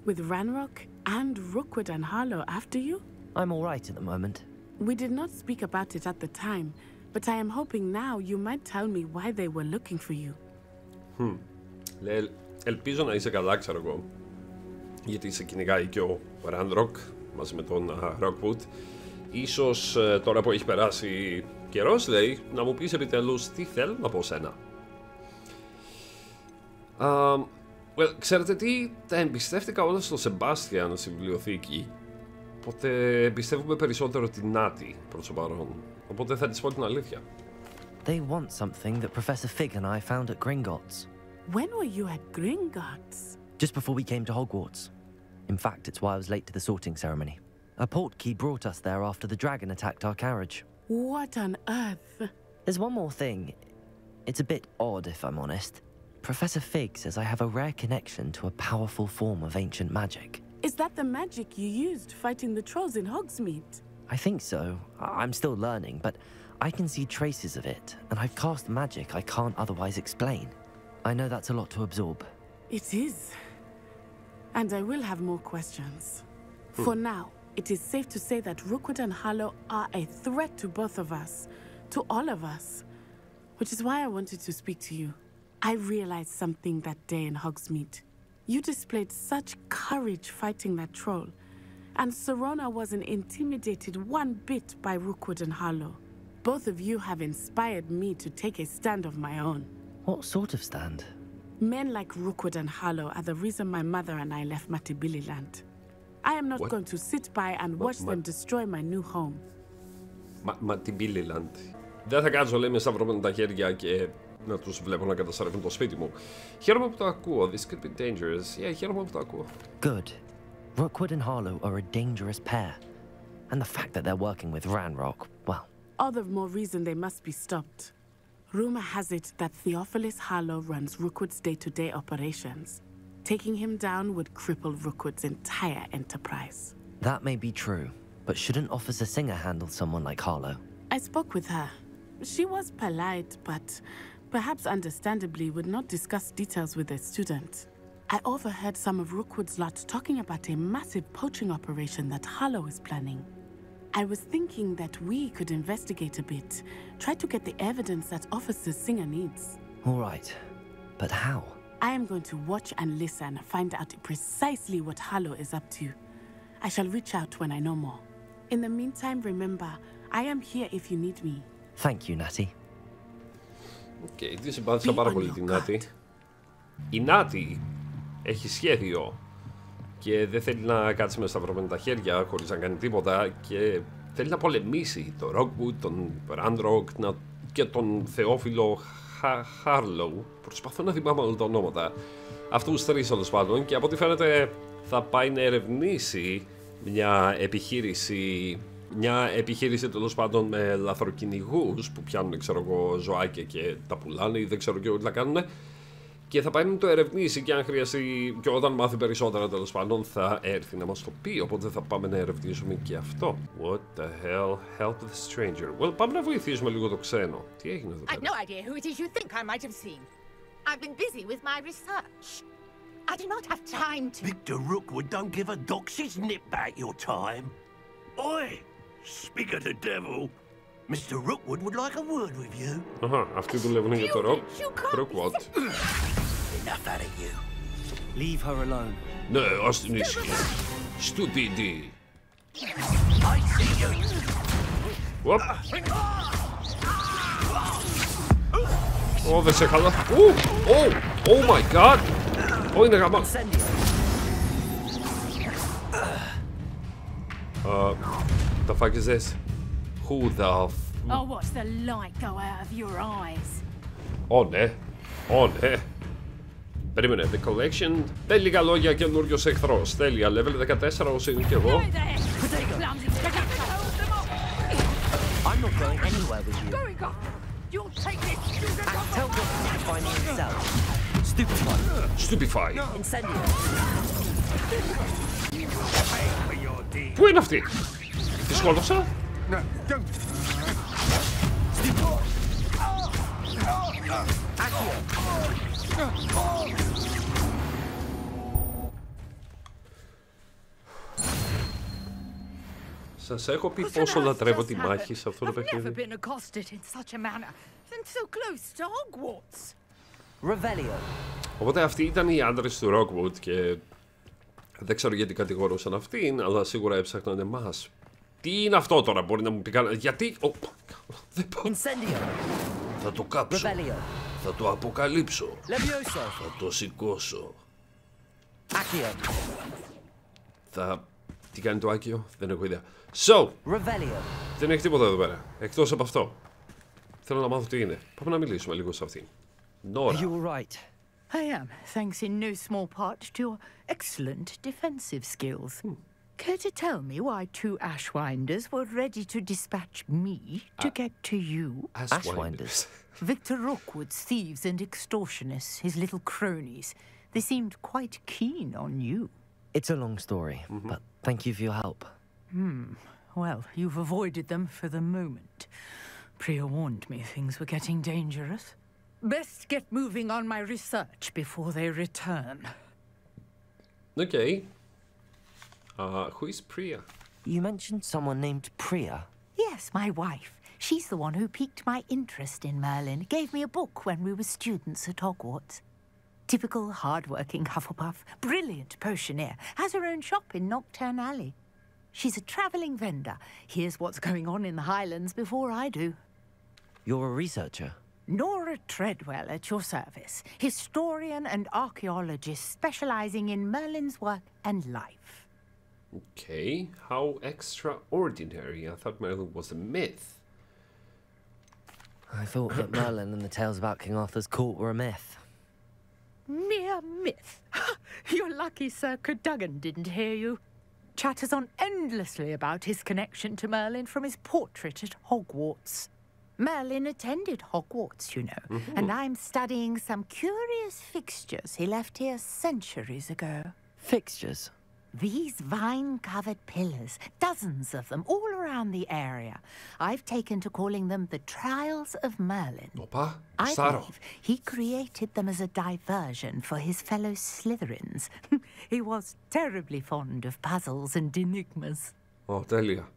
With Ranrock and Rookwood and Harlow after you? I'm all right at the moment. We did not speak about it at the time, but I am hoping now you might tell me why they were looking for you. Ελπίζω να είσαι καλά, ξέρω εγώ. Γιατί σε κυνηγάει και ο Ranrock μαζί με τον Rookwood. Ίσως τώρα που έχει περάσει καιρός, λέει, να μου πεις επιτέλους τι θέλουν από σένα. Ξέρετε τι, τα εμπιστεύτηκα όλα στο Σεμπάστιαν στη βιβλιοθήκη. Οπότε εμπιστεύουμε περισσότερο την Νάτι προς το παρόν. Οπότε θα της πω την αλήθεια. They want something that Professor Fig and I found at Gringotts. When were you at Gringotts? Just before we came to Hogwarts. In fact, it's why I was late to the sorting ceremony. A portkey brought us there after the dragon attacked our carriage. What on earth? There's one more thing. It's a bit odd, if I'm honest. Professor Fig says I have a rare connection to a powerful form of ancient magic. Is that the magic you used fighting the trolls in Hogsmeade? I think so. I'm still learning, but I can see traces of it, and I've cast magic I can't otherwise explain. I know that's a lot to absorb. It is. And I will have more questions. For now, it is safe to say that Rookwood and Harlow are a threat to both of us, to all of us, which is why I wanted to speak to you. I realized something that day in Hogsmeade. You displayed such courage fighting that troll, and Serona wasn't intimidated one bit by Rookwood and Harlow. Both of you have inspired me to take a stand of my own. What sort of stand? Men like Rookwood and Harlow are the reason my mother and I left Matibili land. I am not going to sit by and watch them destroy my new home. Μα την Billyland. Δεν θα κάτσω, λέει, με σταυρωμένα τα χέρια και να τους βλέπω να καταστρέφουν το σπίτι μου. Χαίρομαι που το ακούω. This could be dangerous. Yeah, χαίρομαι που το ακούω. Good. Rookwood and Harlow are a dangerous pair. And the fact that they're working with Ranrock, well... All the more reason they must be stopped. Rumor has it that Theophilus Harlow runs Rookwood's day-to-day operations. Taking him down would cripple Rookwood's entire enterprise. That may be true, but shouldn't Officer Singer handle someone like Harlow? I spoke with her. She was polite, but perhaps understandably would not discuss details with a student. I overheard some of Rookwood's lot talking about a massive poaching operation that Harlow is planning. I was thinking that we could investigate a bit, try to get the evidence that Officer Singer needs. All right, but how? I am going to watch and listen, find out precisely what Harlow is up to. I shall reach out when I know more. In the meantime, remember, I am here if you need me. Thank you, Natty. Okay, τη συμπάθησα πάρα πολύ την Natty. Η Natty έχει σχέδιο και δεν θέλει να κάτσει με σταυρωμένα τα χέρια χωρίς να κάνει τίποτα και θέλει να πολεμήσει τον Rookwood, τον Ranrock και τον Θεόφιλο Harlow. Προσπαθώ να θυμάμαι όλα τα ονόματα. Αυτούς τρεις τέλος πάντων, και από ό,τι φαίνεται θα πάει να ερευνήσει μια επιχείρηση τέλος πάντων με λαθροκυνηγούς που πιάνουν, ξέρω εγώ, ζωάκια και τα πουλάνε ή δεν ξέρω και τι να κάνουν. Και θα πάει να το ερευνήσει και αν χρειαστεί, και όταν μάθει περισσότερα τέλος πάντων θα έρθει να μας το πει, οπότε θα πάμε να ερευνήσουμε και αυτό. What the hell? Help the stranger. Well, πάμε να βοηθήσουμε λίγο το ξένο. Τι έγινε εδώ πέρα? I've no idea who it is you think I might have seen. I've been busy with my research. I do not have time to... Victor Rookwood don't give a doxy's nip back your time. Oi! Speak of the devil. Mr. Rookwood would like a word with you. Αχα, αυτοί δουλεύουν για το Rookwood. Enough out of you. Leave her alone. Ναι, ας την ήσυχη. Stupidi. I see you. Whoop. Δεν σε καλά. Oh my god. Είναι γαμά. The fuck is this? Who the f... I'll watch the light go out of your eyes. Ναι. Περίμενε, the collection. Δεν λίγα λόγια, καινούριος εχθρός. Τέλεια, level 14 όσο είναι και εγώ. I'm not going anywhere with you. You'll take this. Tell what he's finding himself. Stupefy. Incendio. Πού είναι αυτή? Τη σκότωσα? Σας έχω πει πόσο λατρεύω τη μάχη σε αυτό το παιχνίδι. Οπότε αυτοί ήταν οι άντρες του Rookwood και δεν ξέρω γιατί κατηγορούσαν αυτήν, αλλά σίγουρα έψαχναν εμάς. Τι είναι αυτό τώρα, μπορεί να μου πει κανένα? Γιατί... δεν πάω. Θα το κάψω. Θα το αποκαλύψω. Θα το σηκώσω. Τι κάνει το Άκιο? Δεν έχω ιδέα. Δεν έχει τίποτα εδώ πέρα, εκτός από αυτό. Θέλω να μάθω τι είναι. Πάμε να μιλήσουμε λίγο σε αυτήν. Νόρα. I am, thanks in no small part to your excellent defensive skills. Care to tell me why two Ashwinders were ready to dispatch me to get to you? Ashwinders? Victor Rookwood's thieves and extortionists, his little cronies. They seemed quite keen on you. It's a long story, but thank you for your help. Well, you've avoided them for the moment. Priya warned me things were getting dangerous. Best get moving on my research before they return. Okay. Who is Priya? You mentioned someone named Priya. Yes, my wife. She's the one who piqued my interest in Merlin. Gave me a book when we were students at Hogwarts. Typical hard-working Hufflepuff, brilliant potioneer, has her own shop in Nocturne Alley. She's a travelling vendor. Hears what's going on in the Highlands before I do. You're a researcher? Nora Treadwell at your service. Historian and archaeologist specialising in Merlin's work and life. Okay, how extraordinary. I thought Merlin was a myth. I thought that Merlin and the tales about King Arthur's court were a myth. Mere myth? You're lucky Sir Cadogan didn't hear you. Chatters on endlessly about his connection to Merlin from his portrait at Hogwarts. Merlin attended Hogwarts, you know, and I'm studying some curious fixtures he left here centuries ago. Fixtures? These vine-covered pillars, dozens of them, all around the area. I've taken to calling them the Trials of Merlin. Opa, I believe he created them as a diversion for his fellow Slytherins. He was terribly fond of puzzles and enigmas. Τέλεια.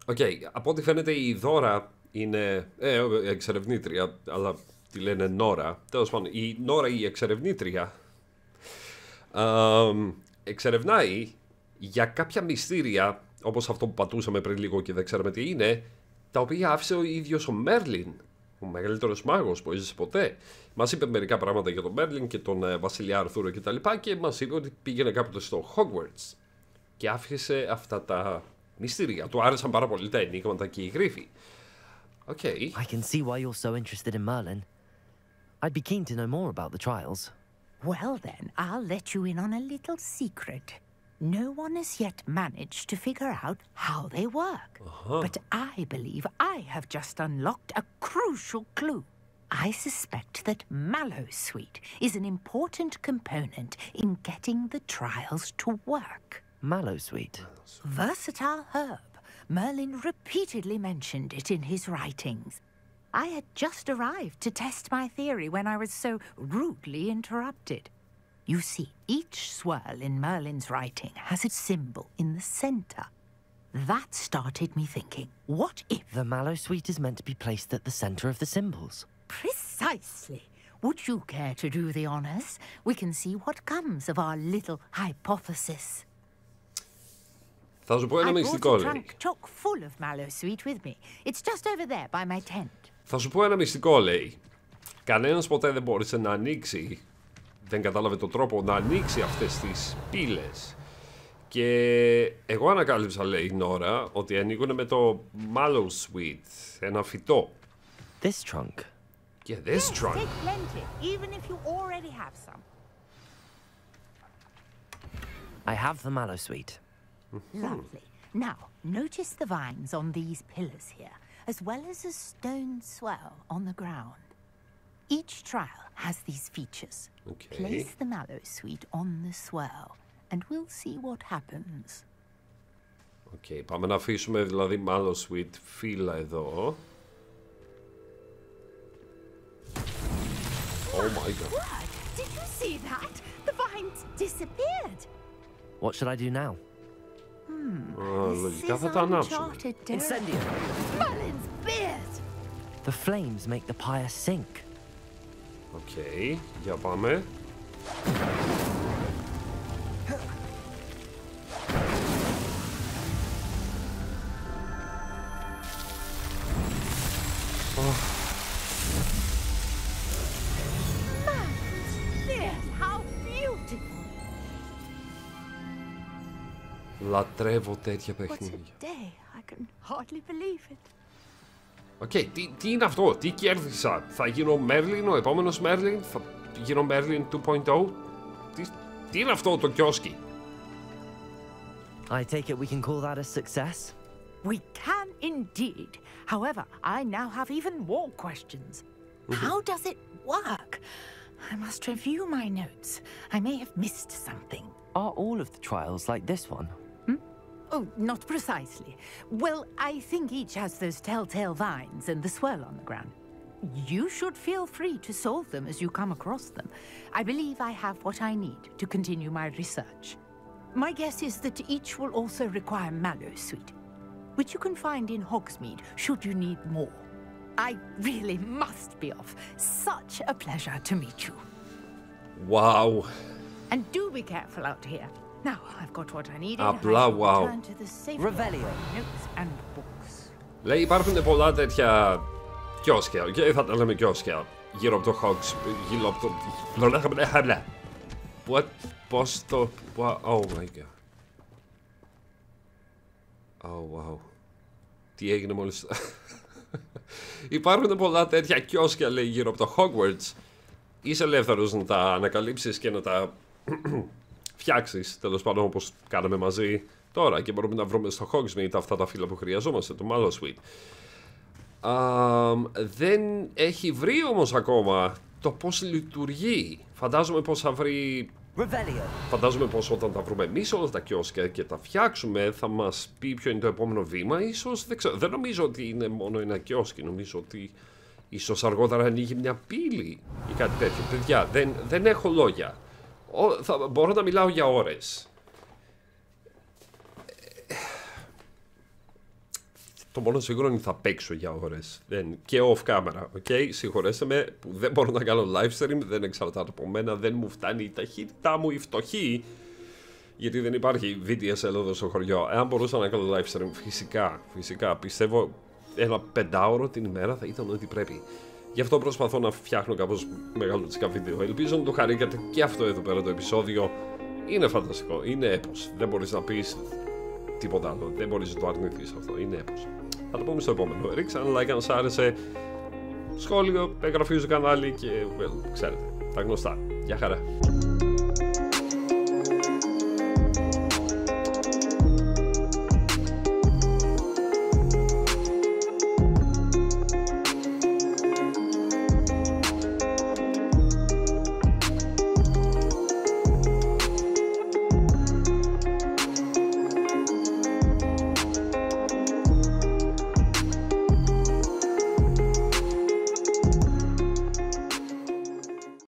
Οκ, από ό,τι φαίνεται η Δώρα είναι εξερευνήτρια, αλλά τη λένε Νόρα. Τέλος πάντων, η Νόρα η εξερευνήτρια εξερευνάει για κάποια μυστήρια, όπως αυτό που πατούσαμε πριν λίγο και δεν ξέραμε τι είναι, τα οποία άφησε ο ίδιος ο Μέρλιν, ο μεγαλύτερος μάγος που έζησε ποτέ. Μας είπε μερικά πράγματα για τον Μέρλιν και τον βασιλιά Αρθούρο και τα λοιπά και μας είπε ότι πήγαινε κάποτε στο Hogwarts και άφησε αυτά τα μυστήρια. Του άρεσαν πάρα πολύ τα ενίγματα και οι γρίφοι. Okay. I can see why you're so interested in Merlin. I'd be keen to know more about the trials. Well then, I'll let you in on a little secret. No one has yet managed to figure out how they work. But I believe I have just unlocked a crucial clue. I suspect that Mallowsweet is an important component in getting the trials to work. Mallowsweet? Versatile herb. Merlin repeatedly mentioned it in his writings. I had just arrived to test my theory when I was so rudely interrupted. You see, each swirl in Merlin's writing has a symbol in the center. That started me thinking, what if... The Mallowsweet is meant to be placed at the center of the symbols. Precisely. Would you care to do the honors? We can see what comes of our little hypothesis. Θα σου πω ένα μυστικό, λέει. Chock full of Mallowsweet with me. It's just over there by my tent. Θα σου πω ένα μυστικό, λέει. Κανένας ποτέ δεν μπόρεσε να ανοίξει, δεν κατάλαβε τον τρόπο να ανοίξει αυτές τις πύλες. Και εγώ ανακάλυψα, λέει η Νόρα, ότι ανοίγουν με το Mallowsweet, ένα φυτό. This trunk? Yeah, this trunk. Take plenty, even if you already have some. I have the Mallowsweet. Lovely. Now, notice the vines on these pillars here, as well as a stone swell on the ground. Each trial has these features. Okay. Place the Mallowsweet on the swell, and we'll see what happens. Okay, πάμε να αφήσουμε δηλαδή Mallowsweet φύλλα εδώ. Oh my god. What? Did you see that? The vines disappeared. What should I do now? Λογικά θα τα ανάψουμε. Merlin's beard. The flames make the pyre sink. Okay, για πάμε. Λατρεύω τέτοια παιχνίδια. Οκ, τι είναι αυτό, τι κέρδισα, θα γίνω Μέρλιν, ο επόμενος Μέρλιν, θα γίνω Μέρλιν 2.0, τι είναι αυτό το κιόσκι. I take it we can call that a success? We can indeed. However, I now have even more questions. How does it work? I must review my notes. I may have missed something. Are all of the trials like this one? Oh, not precisely. Well, I think each has those telltale vines and the swirl on the ground. You should feel free to solve them as you come across them. I believe I have what I need to continue my research. My guess is that each will also require Mallowsweet, which you can find in Hogsmeade should you need more. I really must be off. Such a pleasure to meet you. Wow. And do be careful out here. Now I've got what I need. Απλά wow. Revelio. Notes and books. Λέει υπάρχουν πολλά τέτοια κιόσκια, και θα τα λέμε κιόσκια, γύρω από το Hogs, γύρω από το... Πώς το... Oh my god. Oh, wow. Τι έγινε μόλις... Υπάρχουν πολλά τέτοια κιόσκια, λέει, γύρω από το Hogwarts. Είσαι ελεύθερος να τα ανακαλύψεις και να τα φτιάξεις, τέλος πάντων, όπως κάναμε μαζί τώρα. Και μπορούμε να βρούμε στο Hogsmeade αυτά τα φύλλα που χρειαζόμαστε, το Mallow Sweet. Δεν έχει βρει όμως ακόμα το πώς λειτουργεί. Φαντάζομαι πως θα βρει... Φαντάζομαι πως όταν τα βρούμε εμείς όλα τα κιόσκια και τα φτιάξουμε θα μας πει ποιο είναι το επόμενο βήμα. Ίσως, δεν ξέρω, δεν νομίζω ότι είναι μόνο ένα κιόσκι. Νομίζω ότι ίσως αργότερα ανοίγει μια πύλη ή κάτι τέτοιο. Παιδιά, δεν έχω λόγια. Μπορώ να μιλάω για ώρες. Το μόνο σίγουρο είναι ότι θα παίξω για ώρες. Και off camera, ok. Συγχωρέστε με που δεν μπορώ να κάνω live stream, δεν εξαρτάται από μένα, δεν μου φτάνει η ταχύτητά μου, η φτωχή. Γιατί δεν υπάρχει VDSL εδώ στο χωριό. Εάν μπορούσα να κάνω live stream, φυσικά πιστεύω ένα 5ωρο την ημέρα θα ήταν ό,τι πρέπει. Γι' αυτό προσπαθώ να φτιάχνω κάπως μεγαλωτικά βίντεο. Ελπίζω να το χαρήκατε και αυτό εδώ πέρα το επεισόδιο. Είναι φανταστικό, είναι έπος. Δεν μπορείς να πεις τίποτα άλλο, δεν μπορείς να το αρνηθείς αυτό, είναι έπος. Θα το πούμε στο επόμενο. Ρίξτε ένα like αν σας άρεσε, σχόλιο, εγγραφή στο κανάλι και, ξέρετε, τα γνωστά. Γεια χαρά.